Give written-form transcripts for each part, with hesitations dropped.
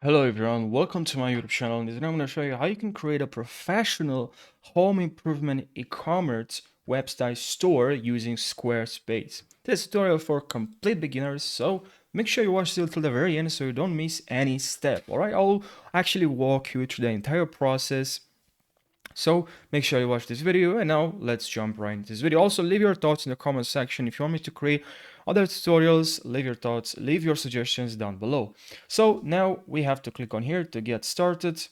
Hello everyone, welcome to my YouTube channel. And today I'm going to show you how you can create a professional home improvement e-commerce website store using Squarespace. This tutorial for complete beginners, so make sure you watch till the very end so you don't miss any step. Alright, I'll actually walk you through the entire process. So make sure you watch this video, and now let's jump right into this video. Also, leave your thoughts in the comment section. If you want me to create other tutorials, leave your thoughts, leave your suggestions down below. So now we have to click on here to get started.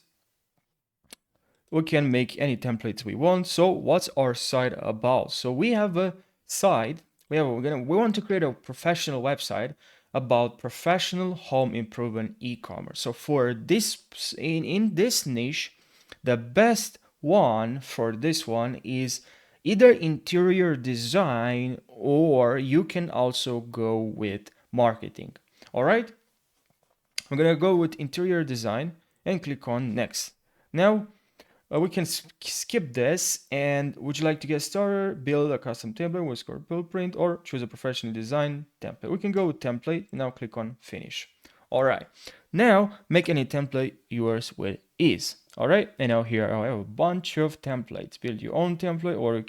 We can make any templates we want. So what's our site about? So we have a site. We want to create a professional website about professional home improvement e-commerce. So for this in this niche, the best one for this one is either interior design, or you can also go with marketing. All right, I'm gonna go with interior design and click on next. Now we can skip this. And would you like to get started? Build a custom template with Square Blueprint, or choose a professionally designed template. We can go with template. Now click on finish. All right. Now make any template yours with ease. All right. And now here I have a bunch of templates. Build your own template, or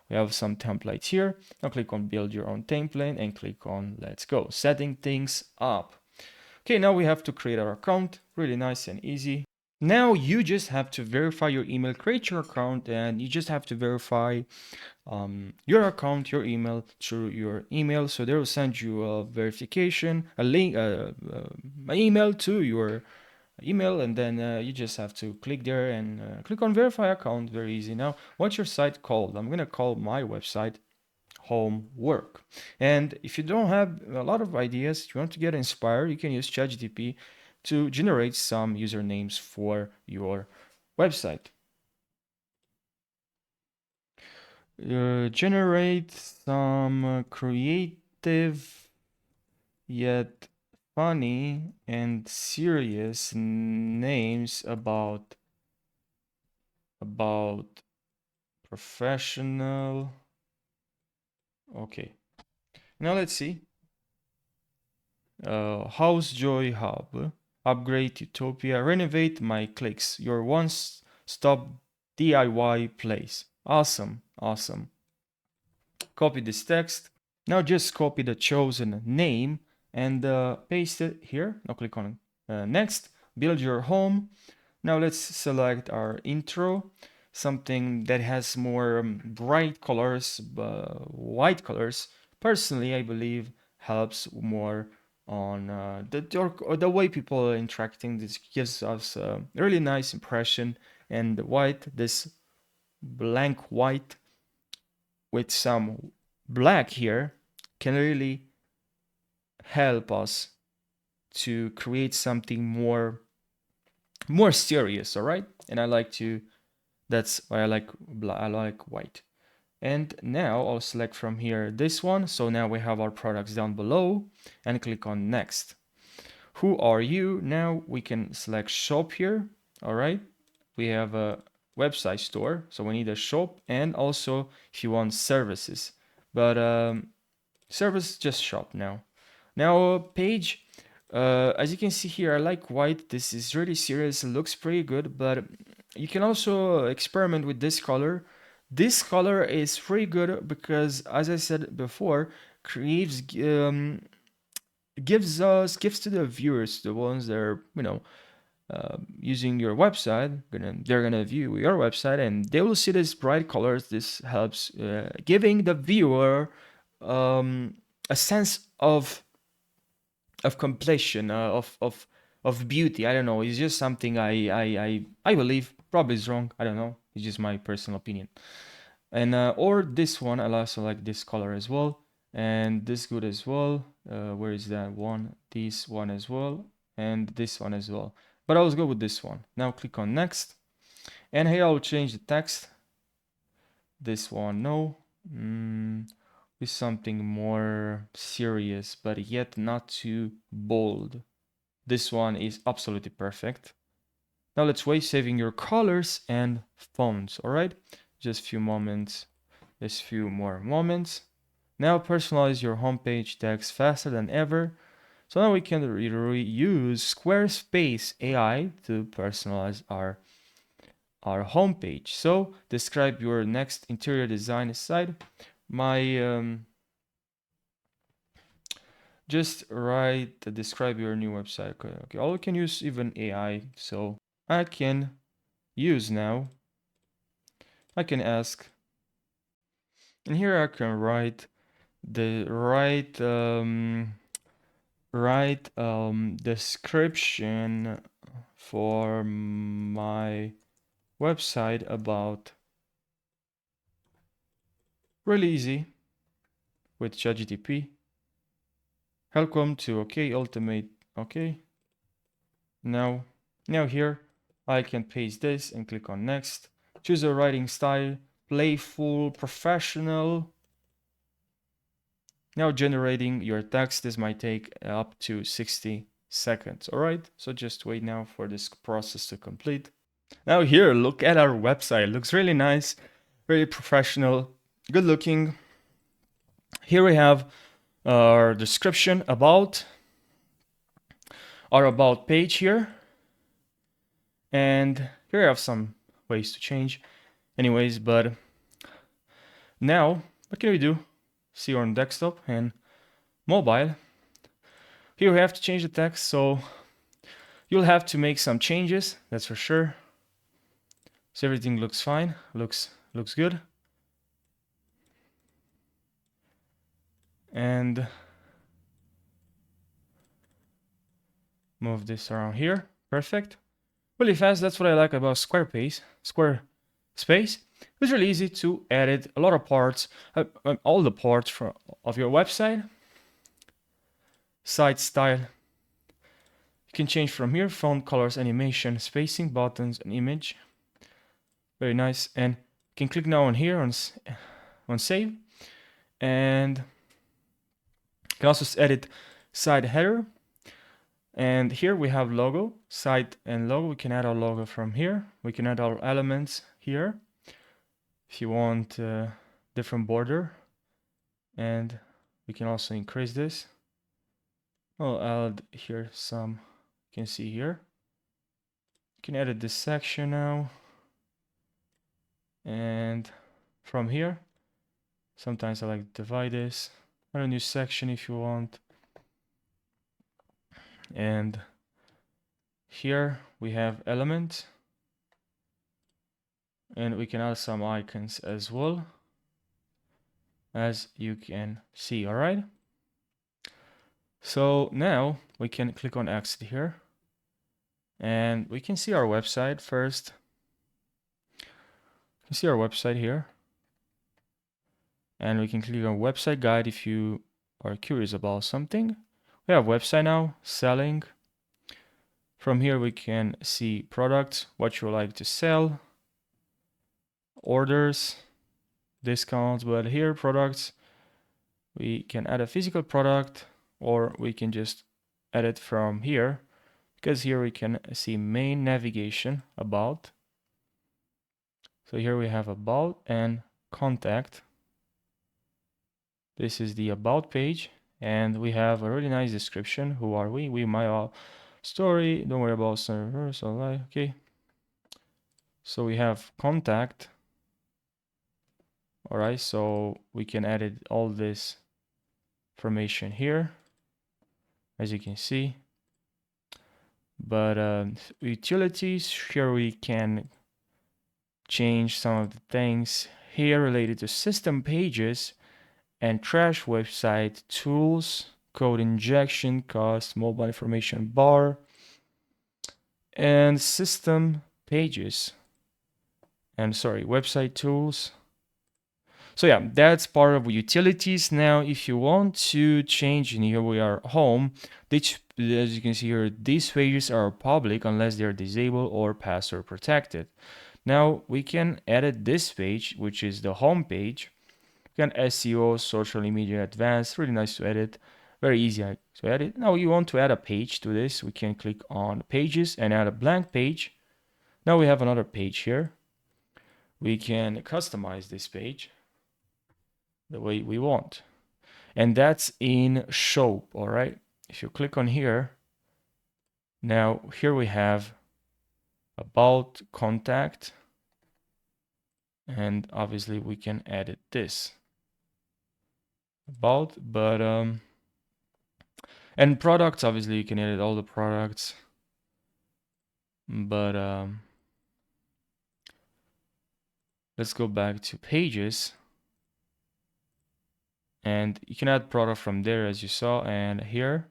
we have some templates here. Now click on build your own template and click on let's go. Setting things up. Okay, now we have to create our account. Really nice and easy. Now you just have to verify your email, create your account, and you just have to verify your account, your email through your email. So they will send you a verification, a link, an email to your email, and then you just have to click there and click on verify account. Very easy. Now, what's your site called? I'm gonna call my website Homework. And if you don't have a lot of ideas, you want to get inspired, you can use ChatGPT to generate some usernames for your website. Generate some creative yet funny and serious names about professional. Okay, now let's see. House Joy Hub, Upgrade Utopia, Renovate My Clicks, your one-stop DIY place. Awesome, awesome. Copy this text. Now just copy the chosen name and paste it here. Now click on next. Build your home. Now let's select our intro, something that has more bright colors, white colors. Personally, I believe helps more on the way people are interacting. This gives us a really nice impression. And white, this blank white with some black here, can really help us to create something more serious. All right, and that's why I like white. And now I'll select from here this one. So now we have our products down below and click on next. Who are you? Now we can select shop here. All right, we have a website store, so we need a shop, and also if you want services, but service, just shop. Now page, as you can see here, I like white. This is really serious, it looks pretty good, but you can also experiment with this color. This color is pretty good because, as I said before, creates gives to the viewers, the ones that are using your website, they're gonna view your website and they will see these bright colors. This helps giving the viewer a sense of completion, of beauty. I don't know, it's just something I believe. Probably is wrong, I don't know, it's just my personal opinion. And or this one, I also like this color as well, and this good as well. Where is that one? This one as well, and this one as well, but I'll go with this one. Now click on next, and here I'll change the text. This one, no, with something more serious but yet not too bold. This one is absolutely perfect. Now let's wait, saving your colors and fonts. All right, just a few moments, just a few more moments. Now personalize your homepage text faster than ever. So now we can use Squarespace AI to personalize our homepage. So describe your next interior design site. My just write describe your new website. Okay, or we can use even AI. So I can use now. I can ask, and here I can write the right description for my website about, really easy with ChatGPT. Welcome to OK Ultimate. OK. Now here I can paste this and click on next. Choose a writing style, playful, professional. Now generating your text. This might take up to 60 seconds. All right, so just wait now for this process to complete. Now here, look at our website. It looks really nice, really professional, good looking. Here we have our description about, our about page here. And here I have some ways to change anyways, but now what can we do? See on desktop and mobile. Here we have to change the text, so you'll have to make some changes, that's for sure. So everything looks fine, looks good. And move this around here. Perfect. Really fast. That's what I like about Squarespace. It's really easy to edit a lot of parts, all the parts of your website. Site style. You can change from here: font, colors, animation, spacing, buttons, and image. Very nice. And you can click now on here on save, and you can also edit site header. And here we have logo, site and logo. We can add our logo from here. We can add our elements here if you want different border. And we can also increase this. I'll add here some, you can see here. You can edit this section now. And from here, sometimes I like to divide this. Add a new section if you want. And here we have elements, and we can add some icons as well, as you can see. All right, so now we can click on exit here, and we can see our website first. You can see our website here, and we can click on website guide if you are curious about something. We have website now, selling. From here we can see products, what you like to sell, orders, discounts. But here products, we can add a physical product, or we can just add it from here, because here we can see main navigation, about. So here we have about and contact. This is the about page, and we have a really nice description. Who are we? We my story. Don't worry about server. So okay. So we have contact. All right. So we can edit all this information here, as you can see. But utilities, here we can change some of the things here related to system pages and trash website tools, code injection, cost, mobile information bar, and system pages, and sorry, website tools. So yeah, that's part of utilities. Now, if you want to change, in here we are home, as you can see here, these pages are public unless they're disabled or password protected. Now we can edit this page, which is the home page. Can SEO, social media advanced, really nice to edit, very easy to edit. Now you want to add a page to this, we can click on pages and add a blank page. Now we have another page here. We can customize this page the way we want, and that's in Show. All right, if you click on here, now here we have about, contact, and obviously we can edit this about, but and products, obviously you can edit all the products, but let's go back to pages, and you can add product from there as you saw. And here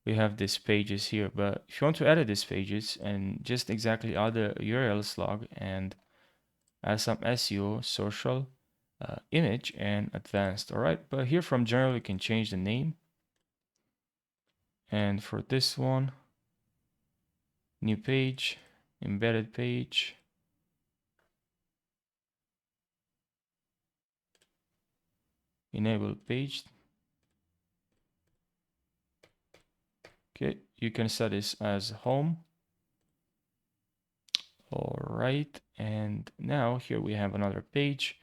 we have these pages here, but if you want to edit these pages and just exactly add the URL slug and add some SEO, social, image, and advanced. All right, but here from general you can change the name, and for this one, new page, embedded page, enable page. Okay, you can set this as home. All right, and now here we have another page.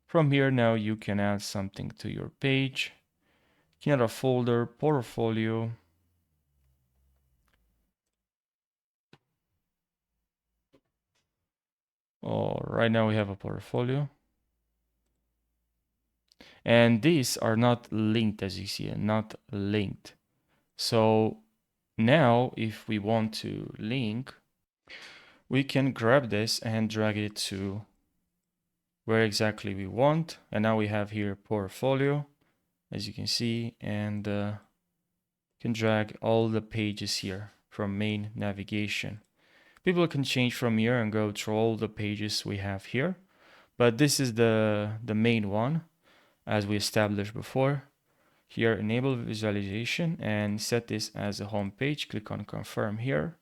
From here now you can add something to your page. You can add a folder, portfolio. All right, now we have a portfolio. And these are not linked, as you see, not linked. So now if we want to link, we can grab this and drag it to where exactly we want. And now we have here portfolio, as you can see, and can drag all the pages here from main navigation. People can change from here and go through all the pages we have here, but this is the main one as we established before. Here, enable visualization and set this as a home page. Click on confirm here.